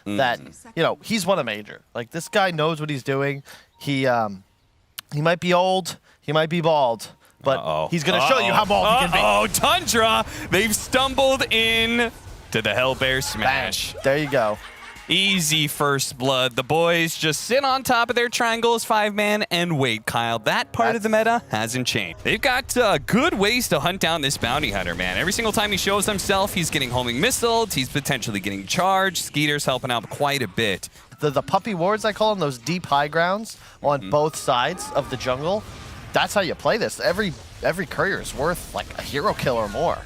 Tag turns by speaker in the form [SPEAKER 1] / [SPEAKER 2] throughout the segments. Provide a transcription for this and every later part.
[SPEAKER 1] that, you know, he's won a major. Like, this guy knows what he's doing. He might be old, he might be bald, but he's going to show you how bald he can be.
[SPEAKER 2] Oh, Tundra! They've stumbled in to the HellBear Smash.
[SPEAKER 1] Bang. There you go.
[SPEAKER 2] Easy first blood. The boys just sit on top of their triangles, 5-man, and wait, Kyle. That part of the meta hasn't changed. They've got good ways to hunt down this bounty hunter, man. Every single time he shows himself, he's getting homing missiles, he's potentially getting charged. Skiter's helping out quite a bit.
[SPEAKER 1] The puppy wards, I call them, those deep high grounds on both sides of the jungle. That's how you play this. Every courier is worth like a hero kill or more.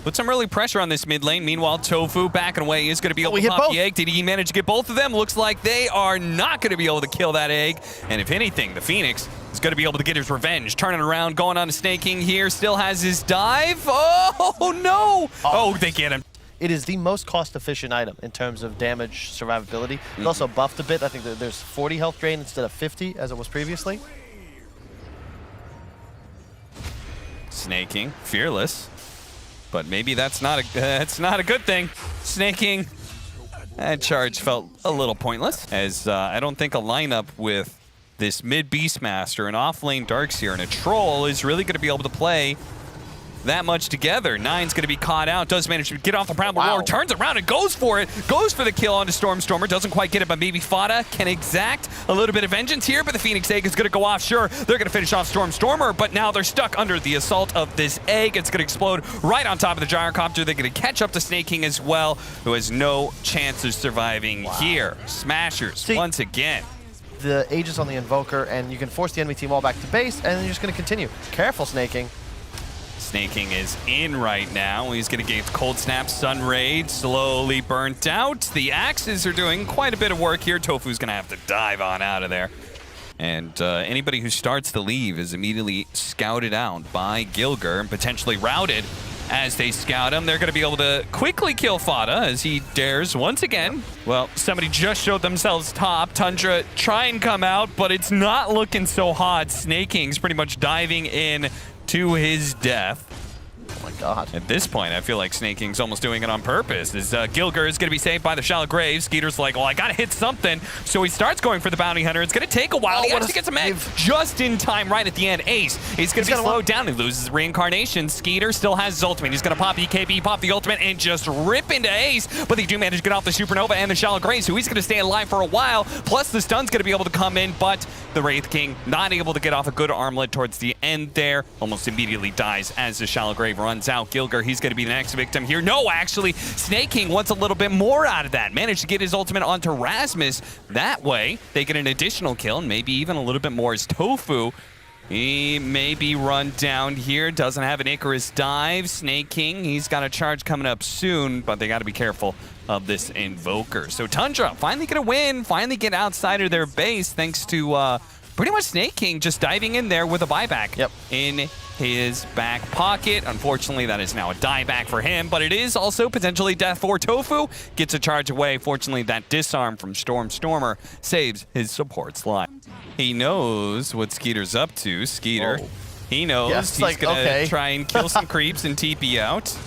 [SPEAKER 2] Put some early pressure on this mid lane. Meanwhile, tOfu backing away is going to be able to pop the egg. Did he manage to get both of them? Looks like they are not going to be able to kill that egg. And if anything, the Phoenix is going to be able to get his revenge. Turning around, going on to Sneyking here. Still has his dive. Oh, no. Oh, they get him.
[SPEAKER 1] It is the most cost-efficient item in terms of damage survivability. It's also buffed a bit. I think that there's 40 health drain instead of 50 as it was previously.
[SPEAKER 2] Sneyking, fearless. But maybe that's not a good thing. Sneyking, that charge felt a little pointless, as I don't think a lineup with this mid Beastmaster, an off-lane Darkseer, and a Troll is really going to be able to play that much together. Nine's going to be caught out, does manage to get off the Primal Roar, turns around and goes for it, goes for the kill onto Stormstormer, doesn't quite get it, but maybe Fata can exact a little bit of vengeance here, but the Phoenix Egg is going to go off. Sure, they're going to finish off Stormstormer, but now they're stuck under the assault of this egg. It's going to explode right on top of the Gyrocopter. They're going to catch up to Sneyking as well, who has no chance of surviving here. Smashers, once again.
[SPEAKER 1] The Aegis on the Invoker, and you can force the enemy team all back to base, and then you're just going to continue. Careful, Sneyking.
[SPEAKER 2] Sneyking is in right now. He's going to get Cold Snap, Sun Raid, slowly burnt out. The Axes are doing quite a bit of work here. tOfu's going to have to dive on out of there. And anybody who starts to leave is immediately scouted out by Gilgir and potentially routed as they scout him. They're going to be able to quickly kill Fata as he dares once again. Well, somebody just showed themselves top. Tundra try and come out, but it's not looking so hot. Sneyking pretty much diving in to his death.
[SPEAKER 1] Oh my god.
[SPEAKER 2] At this point, I feel like Sneyking almost doing it on purpose. As Gilgir is going to be saved by the shallow grave. Skiter's like, well, I got to hit something. So he starts going for the bounty hunter. It's going to take a while. He actually gets a egg just in time right at the end. Ace is going to be slowed down. He loses reincarnation. Skiter still has his ultimate. He's going to pop EKB, pop the ultimate, and just rip into Ace. But they do manage to get off the supernova and the shallow grave, so he's going to stay alive for a while. Plus, the stun's going to be able to come in, but the Wraith King not able to get off a good armlet towards the end there. Almost immediately dies as the shallow grave runs out. Gilgir, he's going to be the next victim here. No, actually, Sneyking wants a little bit more out of that. Managed to get his ultimate onto rASmus. That way, they get an additional kill, and maybe even a little bit more as tOfu. He may be run down here. Doesn't have an Icarus dive. Sneyking, he's got a charge coming up soon, but they got to be careful of this Invoker. So Tundra finally going to win, finally get outside of their base thanks to pretty much Sneyking just diving in there with a buyback in his back pocket. Unfortunately, that is now a dieback for him, but it is also potentially death for tOfu. Gets a charge away. Fortunately, that disarm from Stormstormer saves his support's life. He knows what Skiter's up to. Skiter, he knows he's going to try and kill some creeps and TP out.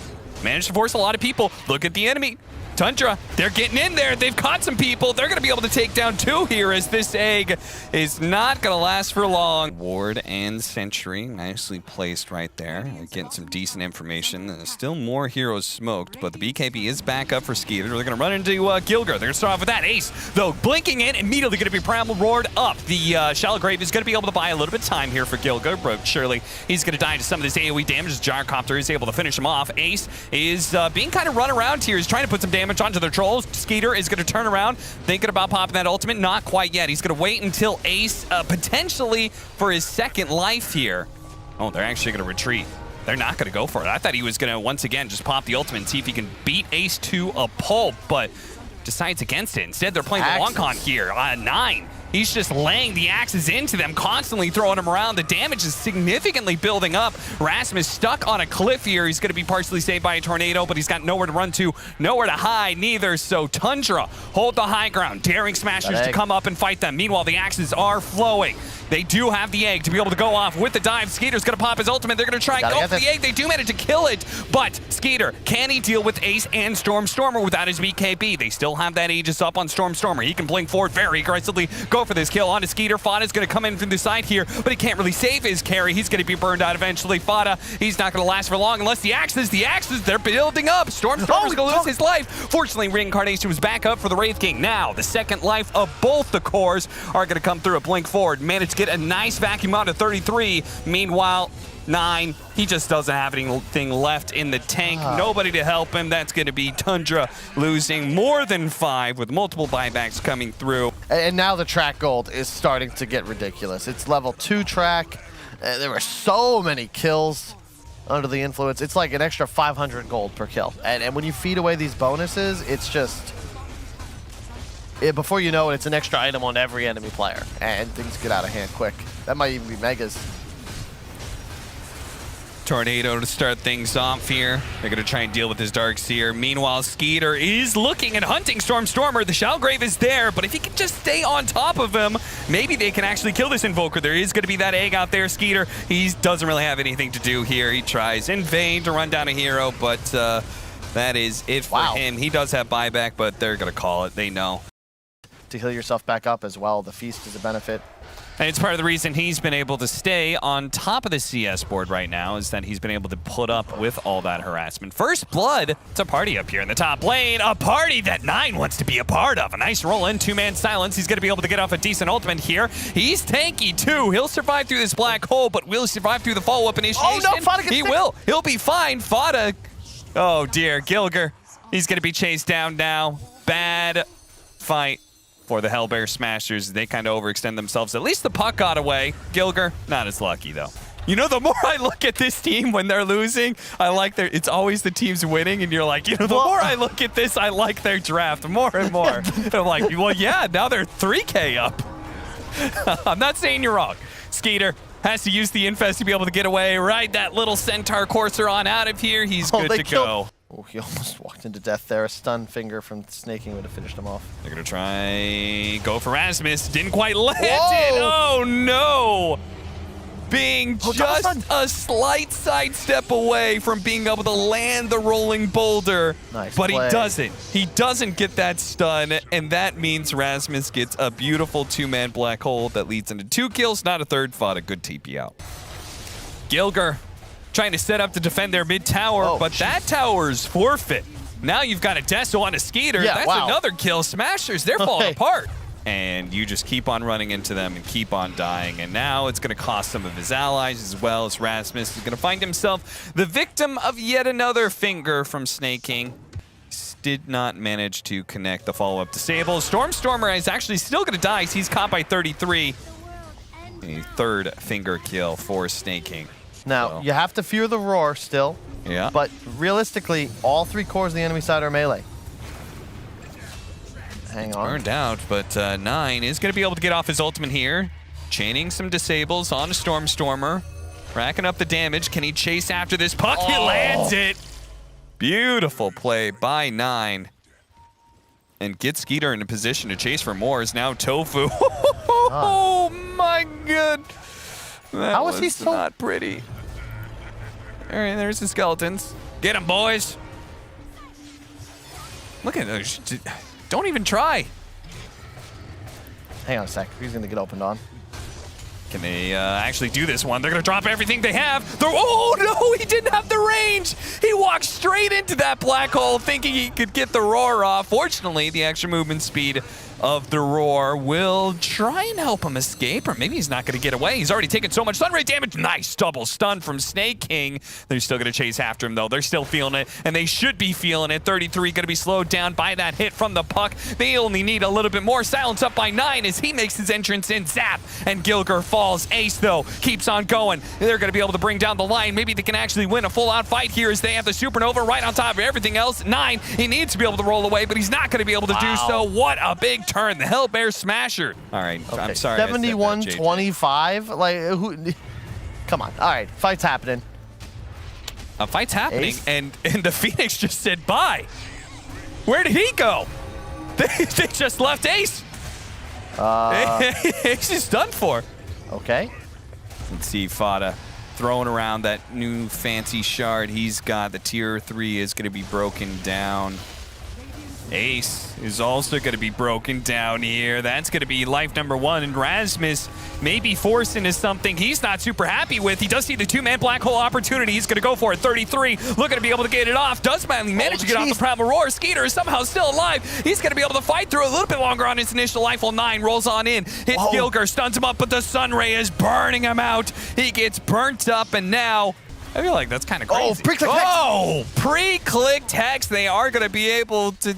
[SPEAKER 2] Managed to force a lot of people. Look at the enemy. Tundra, they're getting in there. They've caught some people. They're going to be able to take down two here as this egg is not going to last for long. Ward and Sentry nicely placed right there. They're getting some decent information. There's still more heroes smoked, but the BKB is back up for Skiter. They're going to run into Gilgir. They're going to start off with that. Ace, though, blinking in, immediately going to be Primal Roared up. The Shallow Grave is going to be able to buy a little bit of time here for Gilgir, but surely he's going to die to some of this AoE damage as Gyrocopter is able to finish him off. Ace is being kind of run around here. He's trying to put some damage onto their trolls. Skiter is going to turn around, thinking about popping that ultimate. Not quite yet. He's going to wait until Ace, potentially for his second life here. Oh, they're actually going to retreat. They're not going to go for it. I thought he was going to, once again, just pop the ultimate and see if he can beat Ace to a pulp, but decides against it. Instead, they're playing the long con here. Nine He's just laying the axes into them, constantly throwing them around. The damage is significantly building up. rASmus stuck on a cliff here. He's going to be partially saved by a tornado, but he's got nowhere to run to, nowhere to hide neither. So Tundra hold the high ground, daring Smashers to come up and fight them. Meanwhile, the axes are flowing. They do have the egg to be able to go off with the dive. Skiter's going to pop his ultimate. They're going to try and go for the egg. They do manage to kill it, but Skiter, can he deal with Ace and Stormstormer without his BKB? They still have that Aegis up on Stormstormer. He can blink forward very aggressively, go for this kill onto Skiter. Fata's going to come in from the side here, but he can't really save his carry. He's going to be burned out eventually. Fata, he's not going to last for long unless the axes, they're building up. Stormstormer's going to lose his life. Fortunately, Reincarnation was back up for the Wraith King. Now, the second life of both the cores are going to come through a blink forward. Managed to get a nice vacuum out of 33. Meanwhile, 9, he just doesn't have anything left in the tank. Nobody to help him. That's going to be Tundra losing more than 5 with multiple buybacks coming through.
[SPEAKER 1] And now the track gold is starting to get ridiculous. It's level 2 track. There were so many kills under the influence. It's like an extra 500 gold per kill. And when you feed away these bonuses, it's just... before you know it, it's an extra item on every enemy player. And things get out of hand quick. That might even be Megas.
[SPEAKER 2] Tornado to start things off here. They're going to try and deal with his Darkseer. Meanwhile, Skiter is looking and hunting Stormstormer. The Shellgrave is there, but if he can just stay on top of him, maybe they can actually kill this Invoker. There is going to be that egg out there. Skiter, he doesn't really have anything to do here. He tries in vain to run down a hero, but that is it for him. He does have buyback, but they're going to call it. They know.
[SPEAKER 1] To heal yourself back up as well. The feast is a benefit.
[SPEAKER 2] And it's part of the reason he's been able to stay on top of the CS board right now, is that he's been able to put up with all that harassment. First blood, it's a party up here in the top lane. A party that 9 wants to be a part of. A nice roll in, 2-man silence. He's going to be able to get off a decent ultimate here. He's tanky too. He'll survive through this black hole, but will he survive through the follow-up initiation?
[SPEAKER 1] Oh no, Fata gets
[SPEAKER 2] He will. He'll be fine. Fata, oh dear, Gilgir. He's going to be chased down now. Bad fight for the HellBear Smashers. They kind of overextend themselves. At least the puck got away. Gilgir, not as lucky though. You know, the more I look at this team when they're losing, I like it's always the teams winning, and you're like, you know, the more I look at this, I like their draft more and more. And I'm like, well, yeah, now they're 3K up. I'm not saying you're wrong. Skiter has to use the Infest to be able to get away. Right, that little Centaur courser on out of here. He's good to go.
[SPEAKER 1] Oh, he almost walked into death there. A stun finger from Sneyking would have finished him off.
[SPEAKER 2] They're going to try go for rASmus. Didn't quite land it. Oh, no. Being just a slight sidestep away from being able to land the rolling boulder.
[SPEAKER 1] Nice
[SPEAKER 2] but
[SPEAKER 1] play.
[SPEAKER 2] He doesn't. He doesn't get that stun, and that means rASmus gets a beautiful 2-man black hole that leads into 2 kills, not a third. Fought a good TP out. Gilgir trying to set up to defend their mid tower, but that tower's forfeit. Now you've got a Deso on a Skiter.
[SPEAKER 1] Yeah,
[SPEAKER 2] that's another kill. Smashers, they're falling apart. And you just keep on running into them and keep on dying. And now it's going to cost some of his allies as well as rASmus. He's going to find himself the victim of yet another finger from Sneyking. Did not manage to connect the follow-up disable. Stormstormer is actually still going to die. He's caught by 33. A third finger kill for Sneyking.
[SPEAKER 1] Now, you have to fear the roar still.
[SPEAKER 2] Yeah.
[SPEAKER 1] But realistically, all 3 cores on the enemy side are melee. Hang on.
[SPEAKER 2] Burned out, but 9 is going to be able to get off his ultimate here. Chaining some disables on a Stormstormer. Racking up the damage. Can he chase after this puck? He lands it. Beautiful play by 9. And gets Skiter in a position to chase for more. Is now tOfu. Oh my god. That was he so not pretty. All right, there's the skeletons. Get them, boys. Look at those. Don't even try.
[SPEAKER 1] Hang on a sec. He's going to get opened on.
[SPEAKER 2] Can they actually do this one? They're going to drop everything they have. Oh, no, he didn't have the range. He walked straight into that black hole thinking he could get the roar off. Fortunately, the extra movement speed of the roar will try and help him escape, or maybe he's not going to get away. He's already taken so much stun rate damage. Nice double stun from Sneyking. They're still going to chase after him, though. They're still feeling it, and they should be feeling it. 33 going to be slowed down by that hit from the puck. They only need a little bit more. Silence up by 9 as he makes his entrance in. Zap, and Gilgir falls. falls. Ace, though, keeps on going. They're going to be able to bring down the line. Maybe they can actually win a full-out fight here as they have the supernova right on top of everything else. 9, he needs to be able to roll away, but he's not going to be able to do so. What a big turn. The HellBear Smashers. All right, okay. I'm sorry.
[SPEAKER 1] 71-25? Like, who? Come on. All right, fight's happening.
[SPEAKER 2] A fight's happening, and the Phoenix just said bye. Where did he go? They just left Ace. Ace is done for.
[SPEAKER 1] Okay.
[SPEAKER 2] Let's see Fata throwing around that new fancy shard he's got. The tier 3 is going to be broken down. Ace is also going to be broken down here. That's going to be life number 1. And rASmus may be forced into something he's not super happy with. He does see the 2-man black hole opportunity. He's going to go for it. 33, looking to be able to get it off. Does finally manage to get off the Primal Roar. Skiter is somehow still alive. He's going to be able to fight through a little bit longer on his initial life. 9 rolls on in. Hits Gilgir, stuns him up, but the sun ray is burning him out. He gets burnt up, and now I feel like that's kind of crazy. Pre-clicked hex. They are going to be able to...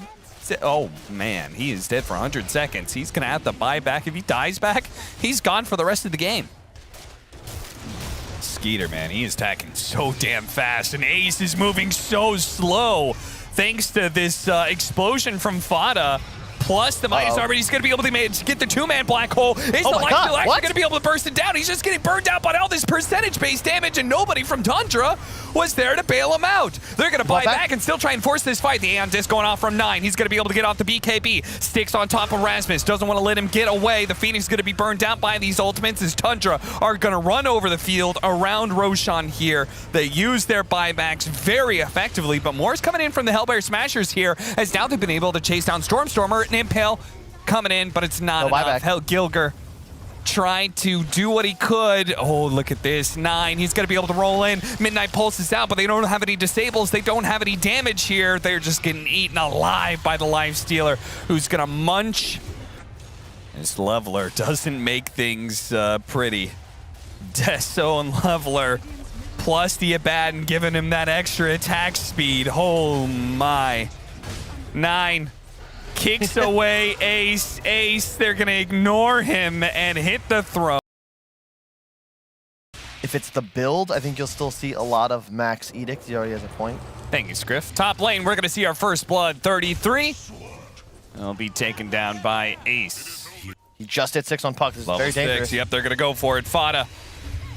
[SPEAKER 2] Oh, man, he is dead for 100 seconds. He's going to have to buy back. If he dies back, he's gone for the rest of the game. Skiter, man, he is attacking so damn fast, and Ace is moving so slow thanks to this explosion from Fata. Plus the Mighty Star, but he's going to be able to get the 2-man black hole. Is the life still actually going to be able to burst it down? He's just getting burned out by all this percentage-based damage, and nobody from Tundra was there to bail him out. They're going to buy back and still try and force this fight. The Aeon Disc going off from 9. He's going to be able to get off the BKB. Sticks on top of rASmus. Doesn't want to let him get away. The Phoenix is going to be burned out by these ultimates as Tundra are going to run over the field around Roshan here. They use their buybacks very effectively, but more is coming in from the HellBear Smashers here as now they've been able to chase down Stormstormer. And Impale coming in, but it's not enough. Gilgir tried to do what he could. Oh, look at this. 9, he's going to be able to roll in. Midnight Pulse is out, but they don't have any disables. They don't have any damage here. They're just getting eaten alive by the Lifestealer, who's going to munch. This Leveler doesn't make things pretty. Deso and Leveler, plus the Abaddon giving him that extra attack speed. Oh, my. 9. Kicks away Ace. Ace, they're going to ignore him and hit the throw.
[SPEAKER 1] If it's the build, I think you'll still see a lot of Max Edict. He already has a point.
[SPEAKER 2] Thank you, Scriff. Top lane, we're going to see our first blood. 33. They'll be taken down by Ace.
[SPEAKER 1] He just hit 6 on Puck. This is very dangerous.
[SPEAKER 2] Yep, they're going to go for it. Fata.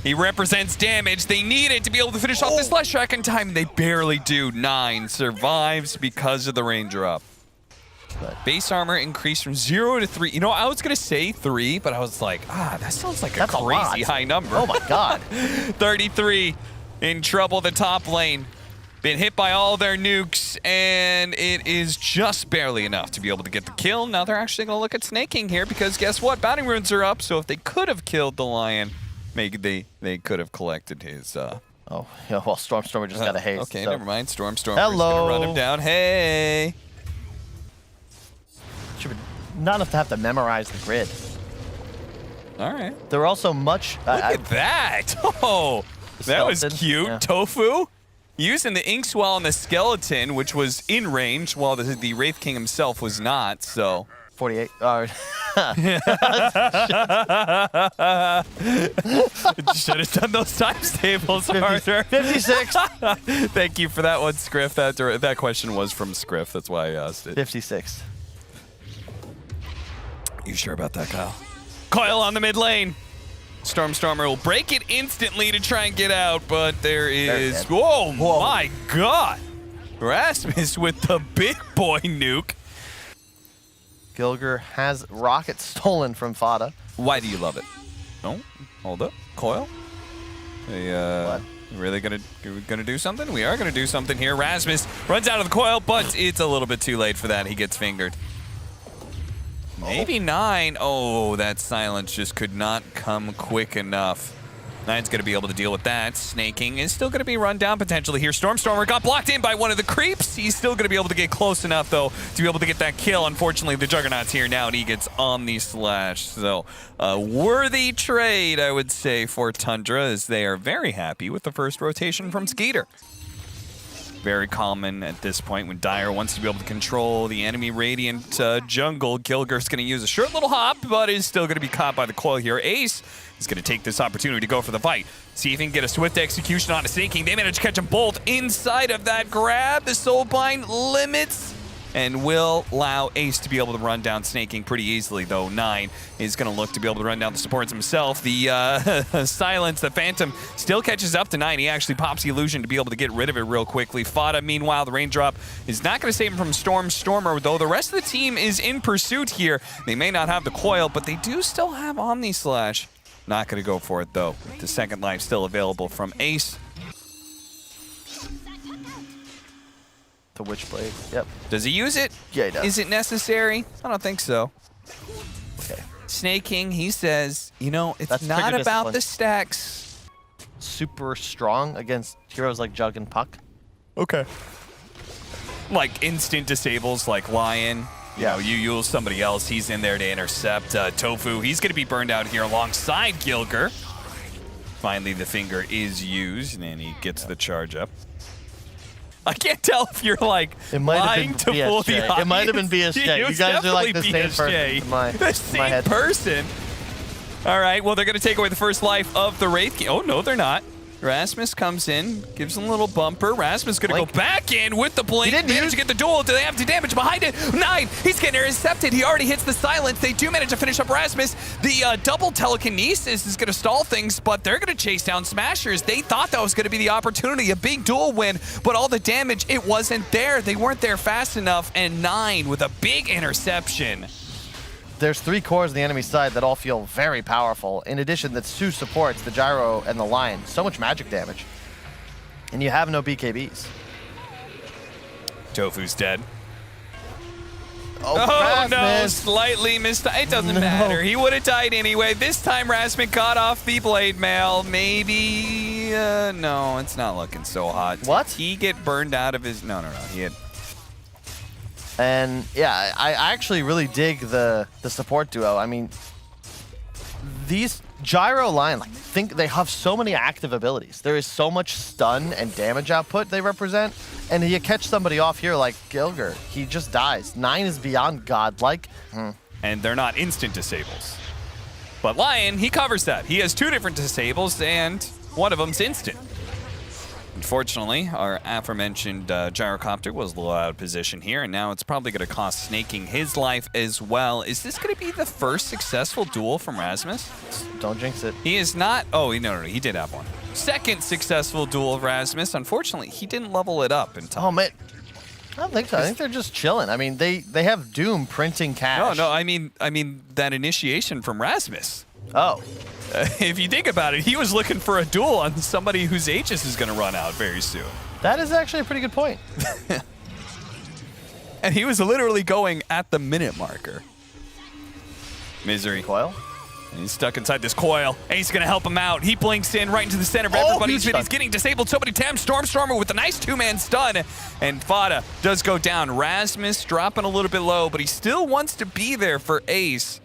[SPEAKER 2] He represents damage. They need it to be able to finish off this last track in time. They barely do. 9 survives because of the rain drop. Base armor increased from 0 to 3. You know, I was going to say 3, but I was like, that sounds like a crazy high number.
[SPEAKER 1] Oh, my God.
[SPEAKER 2] 33 in trouble, the top lane. Been hit by all their nukes, and it is just barely enough to be able to get the kill. Now they're actually going to look at Sneyking here because guess what? Bounty runes are up, so if they could have killed the Lion, maybe they could have collected his...
[SPEAKER 1] Oh, yeah, well, Stormstormer just got a haste.
[SPEAKER 2] Okay, never mind. Stormstormer is going to run him down. Hey!
[SPEAKER 1] Not enough to have to memorize the grid.
[SPEAKER 2] All right.
[SPEAKER 1] There were also much...
[SPEAKER 2] Look at that. Oh, that was cute. Yeah. tOfu using the ink swell on the skeleton, which was in range, while the Wraith King himself was not, so...
[SPEAKER 1] 48.
[SPEAKER 2] Should have done those times tables harder.
[SPEAKER 1] 56.
[SPEAKER 2] Thank you for that one, Scriff. That question was from Scriff. That's why I asked it.
[SPEAKER 1] 56.
[SPEAKER 2] You sure about that, Kyle? Coil on the mid lane. Stormstormer will break it instantly to try and get out, but there is... Whoa, my God. rASmus with the big boy nuke.
[SPEAKER 1] Gilgir has rocket stolen from Fata.
[SPEAKER 2] Why do you love it? No? Hold up. Coil? What? Really gonna do something? We are gonna do something here. rASmus runs out of the coil, but it's a little bit too late for that. He gets fingered. Maybe 9. Oh, that silence just could not come quick enough. 9's going to be able to deal with that. Sneyking is still going to be run down potentially here. Stormstormer got blocked in by one of the creeps. He's still going to be able to get close enough, though, to be able to get that kill. Unfortunately, the Juggernaut's here now, and he gets on the slash. So, a worthy trade, I would say, for Tundra, as they are very happy with the first rotation from Skiter. Very common at this point when Dire wants to be able to control the enemy Radiant jungle. Gilgir's going to use a short little hop, but is still going to be caught by the coil here. Ace is going to take this opportunity to go for the fight. See if he can get a swift execution on a Sneyking. They manage to catch him both inside of that grab. The Soulbind limits and will allow Ace to be able to run down Sneyking pretty easily, though. 9 is going to look to be able to run down the supports himself. The Silence, the Phantom, still catches up to 9. He actually pops the illusion to be able to get rid of it real quickly. Fata, meanwhile, the raindrop is not going to save him from Stormstormer, though the rest of the team is in pursuit here. They may not have the coil, but they do still have Omni Slash. Not going to go for it, though. The second life still available from Ace.
[SPEAKER 1] The Witchblade, yep.
[SPEAKER 2] Does he use it?
[SPEAKER 1] Yeah, he does.
[SPEAKER 2] Is it necessary? I don't think so.
[SPEAKER 1] Okay.
[SPEAKER 2] Sneyking, he says, you know, it's
[SPEAKER 1] That's
[SPEAKER 2] not
[SPEAKER 1] trigger
[SPEAKER 2] about
[SPEAKER 1] discipline.
[SPEAKER 2] the stacks.
[SPEAKER 1] Super strong against heroes like Jug and Puck.
[SPEAKER 2] Okay. Like instant disables like Lion. You know, you use somebody else, he's in there to intercept. tOfu, he's going to be burned out here alongside Gilgir. Finally, the finger is used, and then he gets the charge up. I can't tell if you're like lying to fool the audience.
[SPEAKER 1] It might have been BSJ. You guys are like the same person in my head.
[SPEAKER 2] Person. All right, well, they're going to take away the first life of the Wraith King. Oh, no, they're not. rASmus comes in, gives him a little bumper. rASmus going to go back in with the blink. He didn't manage to get the duel. Do they have 2 damage behind it? 9. He's getting intercepted. He already hits the silence. They do manage to finish up rASmus. The double telekinesis is going to stall things, but they're going to chase down Smashers. They thought that was going to be the opportunity, a big duel win, but all the damage, it wasn't there. They weren't there fast enough, and 9 with a big interception.
[SPEAKER 1] There's 3 cores on the enemy side that all feel very powerful. In addition, that's 2 supports, the Gyro and the Lion. So much magic damage. And you have no BKBs.
[SPEAKER 2] tOfu's dead.
[SPEAKER 1] Oh
[SPEAKER 2] no, slightly missed. It doesn't matter. He would have died anyway. This time, rASmus got off the blade mail. Maybe, no, it's not looking so hot.
[SPEAKER 1] What?
[SPEAKER 2] He get burned out of his, no. He had.
[SPEAKER 1] And yeah, I actually really dig the support duo. I mean, these Gyro Lion, like, think they have so many active abilities. There is so much stun and damage output they represent. And you catch somebody off here like Gilgir, he just dies. 9 is beyond godlike.
[SPEAKER 2] And they're not instant disables. But Lion, he covers that. He has 2 different disables, and one of them's instant. Unfortunately, our aforementioned gyrocopter was a little out of position here, and now it's probably going to cost Sneyking his life as well. Is this going to be the first successful duel from rASmus?
[SPEAKER 1] Don't jinx it.
[SPEAKER 2] He is not. Oh, no, he did have one. Second successful duel of rASmus. Unfortunately, he didn't level it up in time.
[SPEAKER 1] Oh, man. I don't think so. I think they're just chilling. I mean, they have Doom printing cash.
[SPEAKER 2] No, I mean that initiation from rASmus.
[SPEAKER 1] Oh.
[SPEAKER 2] If you think about it, he was looking for a duel on somebody whose Aegis is going to run out very soon.
[SPEAKER 1] That is actually a pretty good point.
[SPEAKER 2] And he was literally going at the minute marker. Misery.
[SPEAKER 1] Coil?
[SPEAKER 2] And he's stuck inside this coil. Ace going to help him out. He blinks in right into the center of everybody's vision. He's getting disabled so many times. Stormstormer with a nice 2-man stun. And Fata does go down. rASmus dropping a little bit low, but he still wants to be there for Ace.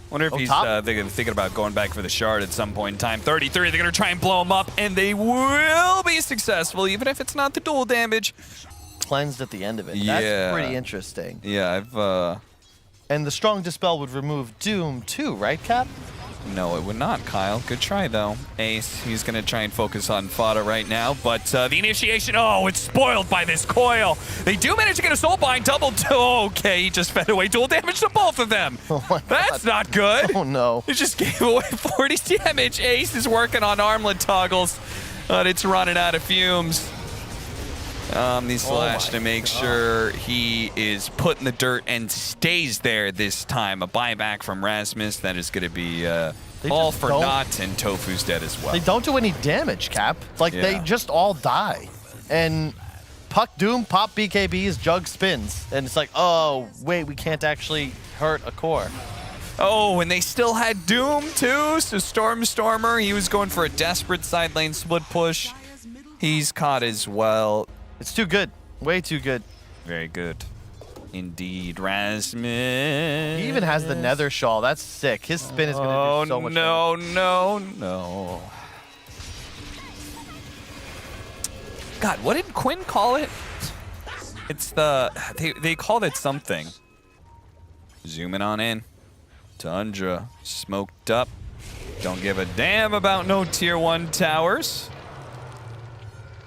[SPEAKER 2] Wonder if he's thinking about going back for the shard at some point in time. 33, they're going to try and blow him up, and they will be successful, even if it's not the dual damage.
[SPEAKER 1] Cleansed at the end of it. That's pretty interesting.
[SPEAKER 2] Yeah,
[SPEAKER 1] And the strong dispel would remove Doom too, right, Cap?
[SPEAKER 2] No, it would not, Kyle. Good try, though. Ace, he's going to try and focus on Fata right now, but the initiation, it's spoiled by this coil. They do manage to get a Soulbind double. Okay, he just fed away dual damage to both of them.
[SPEAKER 1] Oh my
[SPEAKER 2] That's not good.
[SPEAKER 1] Oh, no.
[SPEAKER 2] He just gave away 40 damage. Ace is working on armlet toggles, but it's running out of fumes. Slash to make sure he is put in the dirt and stays there this time. A buyback from rASmus. That is going to be all for naught, and tOfu's dead as well.
[SPEAKER 1] They don't do any damage, Cap. Like, they just all die. And Puck Doom, pop BKBs, Jug spins. And it's like, oh, wait, we can't actually hurt a core.
[SPEAKER 2] Oh, and they still had Doom, too. So Stormstormer, he was going for a desperate side lane split push. He's caught as well.
[SPEAKER 1] It's too good. Way too good.
[SPEAKER 2] Very good. Indeed, rASmus.
[SPEAKER 1] He even has the Nether Shawl. That's sick. His spin is going to do so much damage.
[SPEAKER 2] No. God, what did Quinn call it? It's the... They called it something. Zooming on in. Tundra smoked up. Don't give a damn about no tier 1 towers.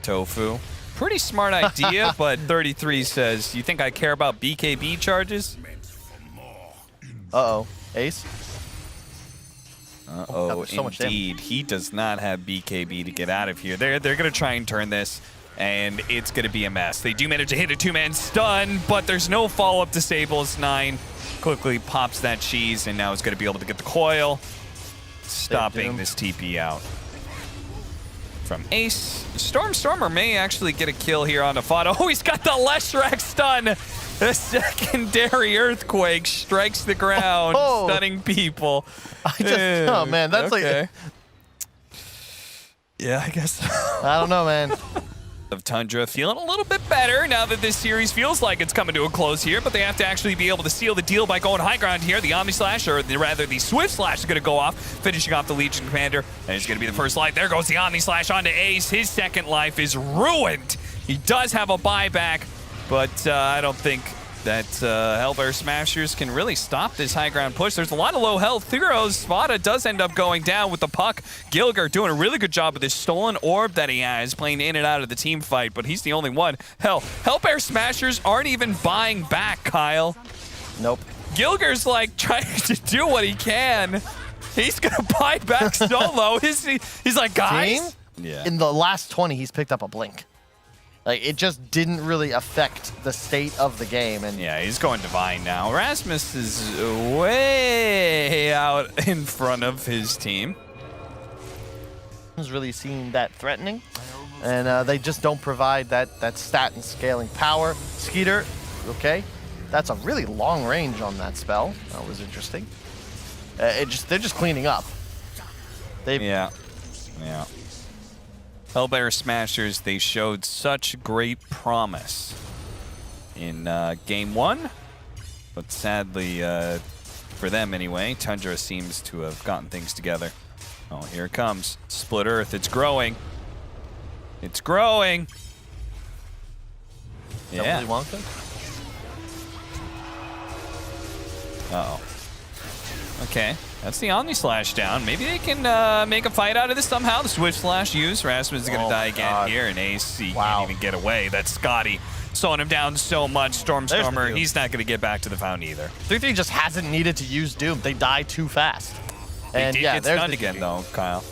[SPEAKER 2] tOfu. Pretty smart idea, but 33 says, you think I care about BKB charges?
[SPEAKER 1] Uh-oh. Ace?
[SPEAKER 2] Uh-oh,
[SPEAKER 1] so much
[SPEAKER 2] indeed.
[SPEAKER 1] damage.
[SPEAKER 2] He does not have BKB to get out of here. They're going to try and turn this, and it's going to be a mess. They do manage to hit a 2-man stun, but there's no follow-up disables. 9 quickly pops that cheese, and now is going to be able to get the coil, stopping this TP out. From Ace, Stormstormer may actually get a kill here on the Fata. Oh, he's got the Leshrac stun! The secondary earthquake strikes the ground, stunning people.
[SPEAKER 1] Oh man, that's
[SPEAKER 2] okay. Yeah, I guess.
[SPEAKER 1] I don't know, man.
[SPEAKER 2] Of Tundra feeling a little bit better now that this series feels like it's coming to a close here, but they have to actually be able to seal the deal by going high ground here. The Omni Slash, or rather the Swift Slash, is going to go off, finishing off the Legion Commander, and it's going to be the first life. There goes the Omni Slash onto Ace. His second life is ruined. He does have a buyback, but I don't think that HellBear Smashers can really stop this high ground push. There's a lot of low health heroes. Fata does end up going down with the puck. Gilgir doing a really good job with this stolen orb that he has, playing in and out of the team fight, but he's the only one. Hell, HellBear Smashers aren't even buying back, Kyle.
[SPEAKER 1] Nope.
[SPEAKER 2] Gilgir's like trying to do what he can. He's gonna buy back solo. He's like, guys.
[SPEAKER 1] Yeah. In the last 20, he's picked up a blink. Like, it just didn't really affect the state of the game. And
[SPEAKER 2] yeah, he's going Divine now. rASmus is way out in front of his team.
[SPEAKER 1] Doesn't really seem that threatening. And they just don't provide that stat and scaling power. Skiter, okay. That's a really long range on that spell. That was interesting. They're just cleaning up.
[SPEAKER 2] Yeah. HellBear Smashers, they showed such great promise in game 1, but sadly, for them anyway, Tundra seems to have gotten things together. Oh, here it comes. Split Earth, it's growing. It's growing. Yeah. Uh-oh. Okay. That's the Omni Slash down. Maybe they can make a fight out of this somehow. The Swift Slash used. rASmus is going to die again here, and Ace, he can't even get away. That's Scotty slowing him down so much. Stormstormer, he's not going to get back to the fountain either.
[SPEAKER 1] 3-3 just hasn't needed to use Doom. They die too fast.
[SPEAKER 2] And yeah, get stunned again, though, Kyle.